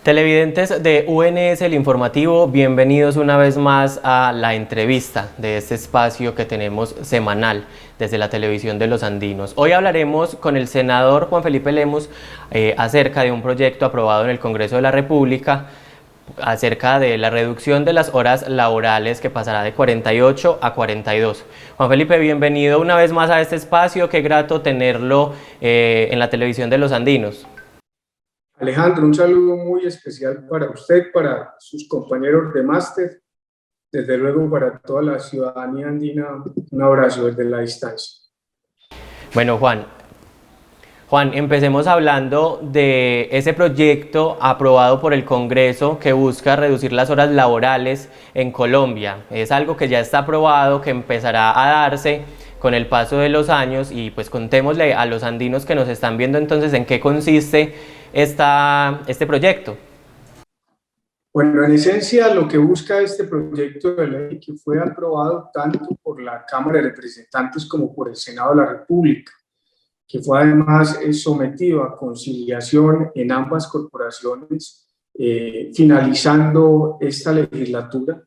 Televidentes de UNS El Informativo, bienvenidos una vez más a la entrevista de este espacio que tenemos semanal desde la televisión de los andinos. Hoy hablaremos con el senador Juan Felipe Lemus acerca de un proyecto aprobado en el Congreso de la República acerca de la reducción de las horas laborales que pasará de 48 a 42. Juan Felipe, bienvenido una vez más a este espacio, qué grato tenerlo en la televisión de los andinos. Alejandro, un saludo muy especial para usted, para sus compañeros de máster, desde luego para toda la ciudadanía andina, un abrazo desde la distancia. Bueno, Juan, empecemos hablando de ese proyecto aprobado por el Congreso que busca reducir las horas laborales en Colombia. Es algo que ya está aprobado, que empezará a darse con el paso de los años y pues contémosle a los andinos que nos están viendo entonces en qué consiste este proyecto. Bueno, en esencia lo que busca este proyecto de ley, que fue aprobado tanto por la Cámara de Representantes como por el Senado de la República, que fue además sometido a conciliación en ambas corporaciones, finalizando esta legislatura,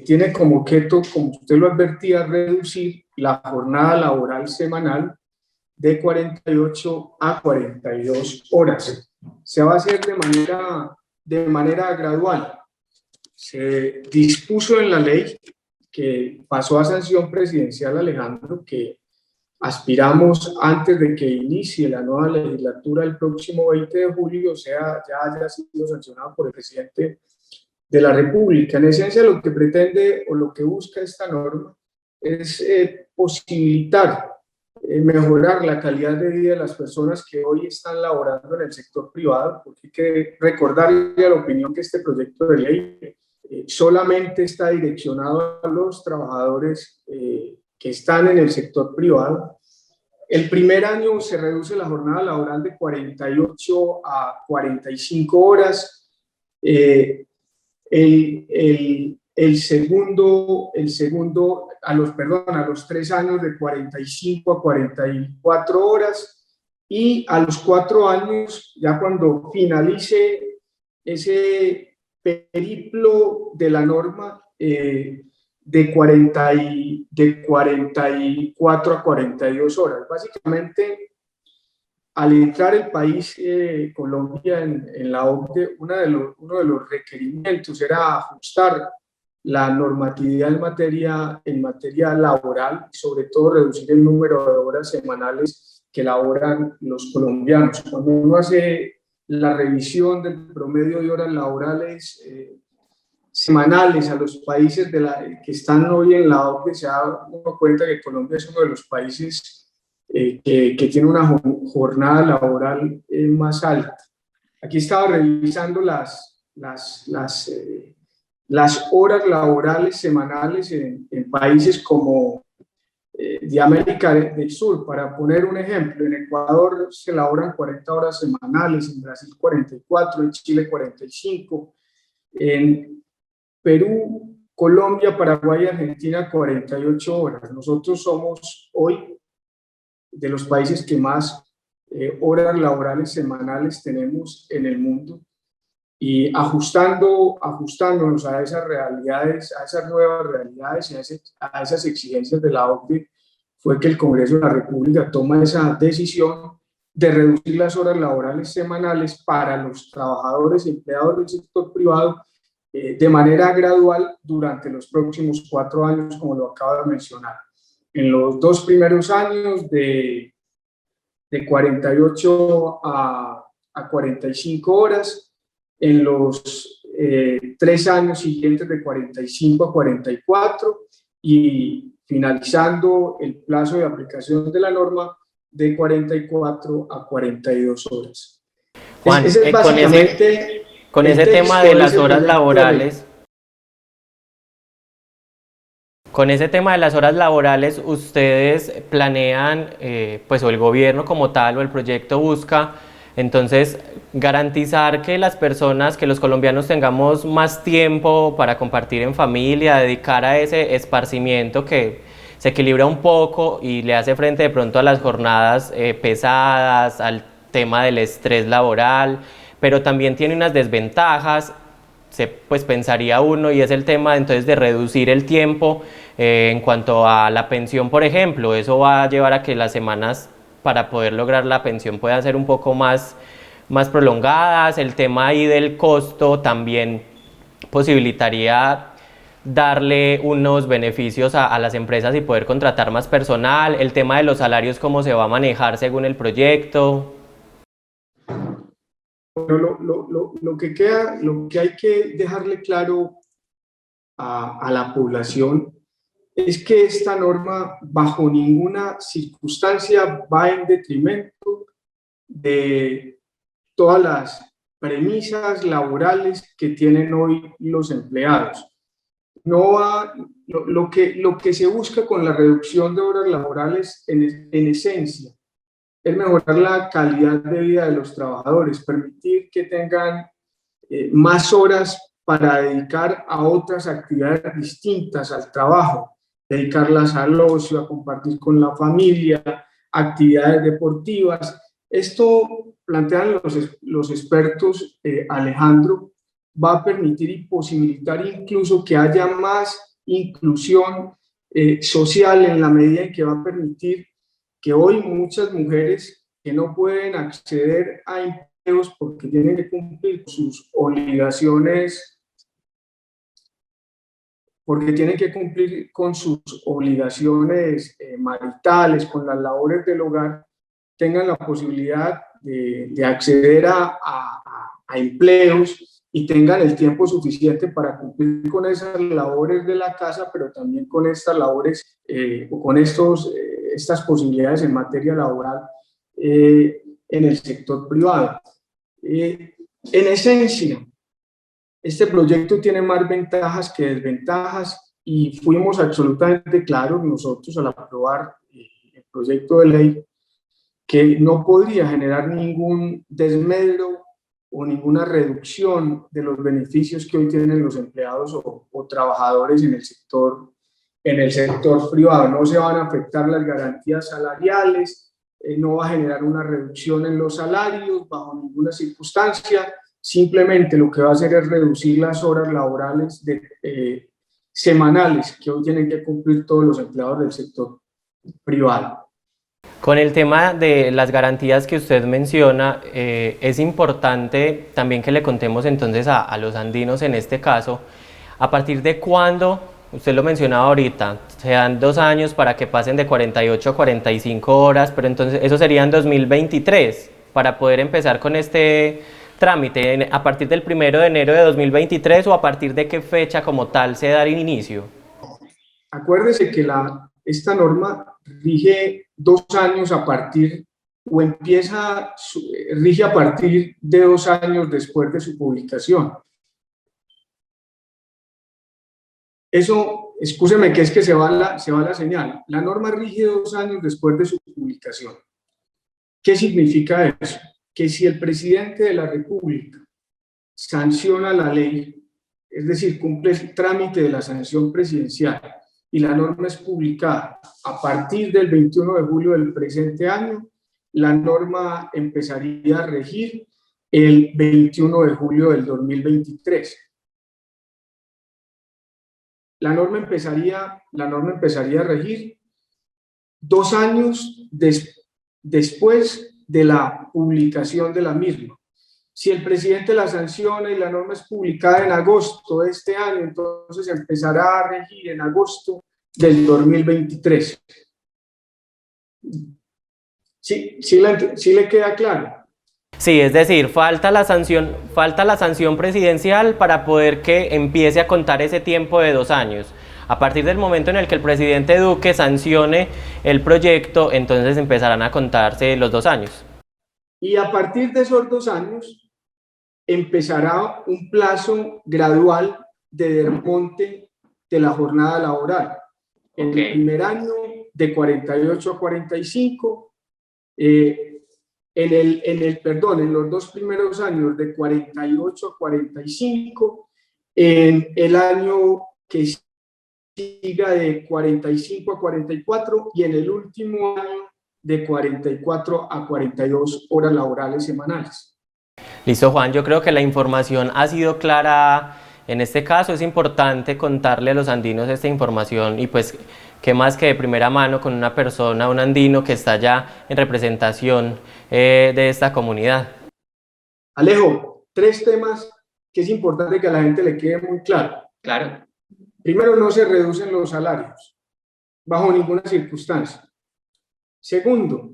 tiene como objeto, como usted lo advertía, reducir la jornada laboral semanal de 48 a 42 horas. Se va a hacer de manera gradual. Se dispuso en la ley que pasó a sanción presidencial, Alejandro, que aspiramos antes de que inicie la nueva legislatura el próximo 20 de julio, o sea, ya haya sido sancionado por el presidente de la República. En esencia, lo que pretende o lo que busca esta norma es posibilitar mejorar la calidad de vida de las personas que hoy están laborando en el sector privado, porque hay que recordarle a la opinión que este proyecto de ley solamente está direccionado a los trabajadores que están en el sector privado. El primer año se reduce la jornada laboral de 48 a 45 horas. El segundo a los 3 años de 45 a 44 horas, y a los 4 años, ya cuando finalice ese periplo de la norma, de 44 a 42 horas. Básicamente, al entrar el país, Colombia, en la OCDE, uno de los requerimientos era ajustar la normatividad en materia laboral, y sobre todo reducir el número de horas semanales que laboran los colombianos. Cuando uno hace la revisión del promedio de horas laborales semanales a los países que están hoy en la OCDE, se da uno cuenta que Colombia es uno de los países que tiene una jornada laboral más alta. Aquí estaba revisando las horas laborales semanales en países como de América del Sur. Para poner un ejemplo, en Ecuador se laboran 40 horas semanales, en Brasil 44, en Chile 45, en Perú, Colombia, Paraguay y Argentina 48 horas. Nosotros somos hoy de los países que más horas laborales semanales tenemos en el mundo. Y ajustándonos a esas realidades, a esas nuevas realidades y a esas exigencias de la OCDE, fue que el Congreso de la República toma esa decisión de reducir las horas laborales semanales para los trabajadores y empleados del sector privado de manera gradual durante los próximos 4 años, como lo acabo de mencionar. En los 2 primeros años de 48 a 45 horas, en los 3 años siguientes de 45 a 44, y finalizando el plazo de aplicación de la norma de 44 a 42 horas. Juan, ese es básicamente con ese tema de las horas laborales, ustedes planean, pues o el gobierno como tal o el proyecto busca entonces garantizar que las personas, que los colombianos tengamos más tiempo para compartir en familia, dedicar a ese esparcimiento que se equilibra un poco y le hace frente de pronto a las jornadas pesadas, al tema del estrés laboral, pero también tiene unas desventajas, pues pensaría uno, y es el tema entonces de reducir el tiempo en cuanto a la pensión, por ejemplo. Eso va a llevar a que las semanas para poder lograr la pensión puedan ser un poco más prolongadas. El tema ahí del costo también posibilitaría darle unos beneficios a las empresas y poder contratar más personal. El tema de los salarios, cómo se va a manejar según el proyecto. Bueno, lo que hay que dejarle claro a la población es que esta norma bajo ninguna circunstancia va en detrimento de todas las premisas laborales que tienen hoy los empleados. No va, lo que se busca con la reducción de horas laborales en esencia es mejorar la calidad de vida de los trabajadores, permitir que tengan más horas para dedicar a otras actividades distintas al trabajo, dedicarlas al ocio, a compartir con la familia, actividades deportivas. Esto, plantean los expertos, Alejandro, va a permitir y posibilitar incluso que haya más inclusión social, en la medida en que va a permitir que hoy muchas mujeres que no pueden acceder a empleos porque tienen que cumplir sus obligaciones, porque tienen que cumplir con sus obligaciones maritales, con las labores del hogar, tengan la posibilidad de acceder a empleos y tengan el tiempo suficiente para cumplir con esas labores de la casa, pero también con estas labores o con estas posibilidades en materia laboral en el sector privado. En esencia, este proyecto tiene más ventajas que desventajas y fuimos absolutamente claros nosotros al aprobar el proyecto de ley que no podría generar ningún desmedro o ninguna reducción de los beneficios que hoy tienen los empleados o trabajadores en el sector privado. No se van a afectar las garantías salariales, no va a generar una reducción en los salarios bajo ninguna circunstancia. Simplemente lo que va a hacer es reducir las horas laborales semanales que hoy tienen que cumplir todos los empleados del sector privado. Con el tema de las garantías que usted menciona, es importante también que le contemos entonces a los andinos en este caso, a partir de cuándo, usted lo mencionaba ahorita, se dan 2 años para que pasen de 48 a 45 horas, pero entonces eso sería en 2023 para poder empezar con este trámite, a partir del 1 de enero de 2023 o a partir de qué fecha como tal se da el inicio. Acuérdese que esta norma rige 2 años a partir, o rige a partir de 2 años después de su publicación. Eso, excúseme que es que se va la señal. La norma rige 2 años después de su publicación. ¿Qué significa eso? Que si el presidente de la República sanciona la ley, es decir, cumple el trámite de la sanción presidencial, y la norma es publicada a partir del 21 de julio del presente año, la norma empezaría a regir el 21 de julio del 2023. La norma empezaría a regir 2 años después de la publicación de la misma. Si el presidente la sanciona y la norma es publicada en agosto de este año, entonces empezará a regir en agosto del 2023. ¿Sí le queda claro? Sí, es decir, falta la sanción presidencial para poder que empiece a contar ese tiempo de 2 años. A partir del momento en el que el presidente Duque sancione el proyecto, entonces empezarán a contarse los 2 años. Y a partir de esos 2 años empezará un plazo gradual de desmonte de la jornada laboral. En el primer año de 48 a 45, en los 2 primeros años de 48 a 45, en el año que siga de 45 a 44 y en el último año de 44 a 42 horas laborales semanales. Listo, Juan, yo creo que la información ha sido clara. En este caso es importante contarle a los andinos esta información y pues qué más que de primera mano con una persona, un andino que está ya en representación de esta comunidad. Alejo, 3 temas que es importante que a la gente le quede muy claro. Claro. Primero, no se reducen los salarios, bajo ninguna circunstancia. Segundo,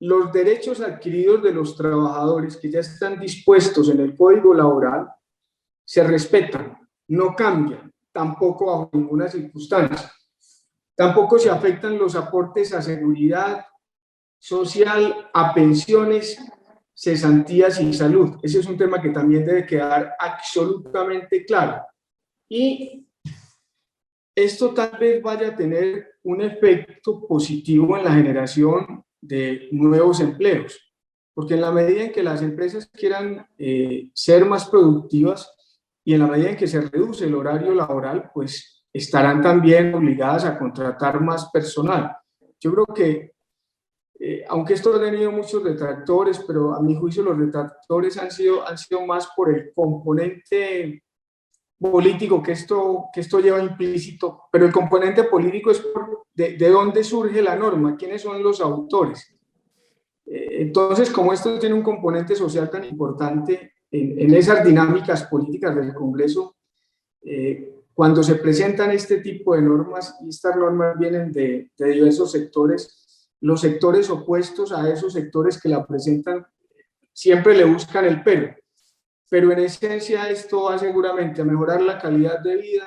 los derechos adquiridos de los trabajadores que ya están dispuestos en el Código Laboral se respetan, no cambian, tampoco bajo ninguna circunstancia. Tampoco se afectan los aportes a seguridad social, a pensiones, cesantías y salud. Ese es un tema que también debe quedar absolutamente claro. Y esto tal vez vaya a tener un efecto positivo en la generación de nuevos empleos, porque en la medida en que las empresas quieran ser más productivas y en la medida en que se reduce el horario laboral, pues estarán también obligadas a contratar más personal. Yo creo que, aunque esto ha tenido muchos detractores, pero a mi juicio los detractores han sido más por el componente político que esto lleva implícito, pero el componente político es de dónde surge la norma, quiénes son los autores. Entonces, como esto tiene un componente social tan importante en esas dinámicas políticas del Congreso, cuando se presentan este tipo de normas, y estas normas vienen de diversos sectores, los sectores opuestos a esos sectores que la presentan siempre le buscan el pero en esencia esto va seguramente a mejorar la calidad de vida,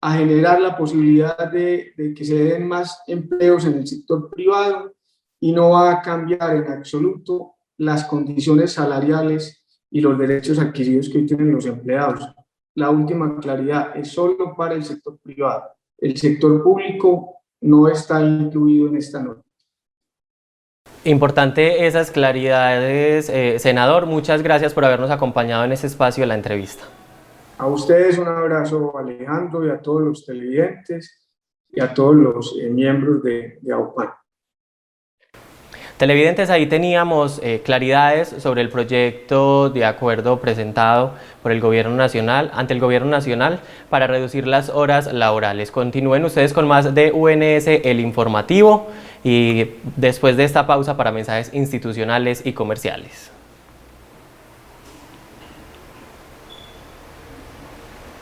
a generar la posibilidad de que se den más empleos en el sector privado y no va a cambiar en absoluto las condiciones salariales y los derechos adquiridos que hoy tienen los empleados. La última claridad es solo para el sector privado. El sector público no está incluido en esta norma. Importante esas claridades, senador. Muchas gracias por habernos acompañado en este espacio de la entrevista. A ustedes un abrazo, Alejandro, y a todos los televidentes y a todos los miembros de AUPAN. Televidentes, ahí teníamos claridades sobre el proyecto de acuerdo presentado por el Gobierno Nacional, ante el Gobierno Nacional, para reducir las horas laborales. Continúen ustedes con más de UNS, el informativo, y después de esta pausa para mensajes institucionales y comerciales.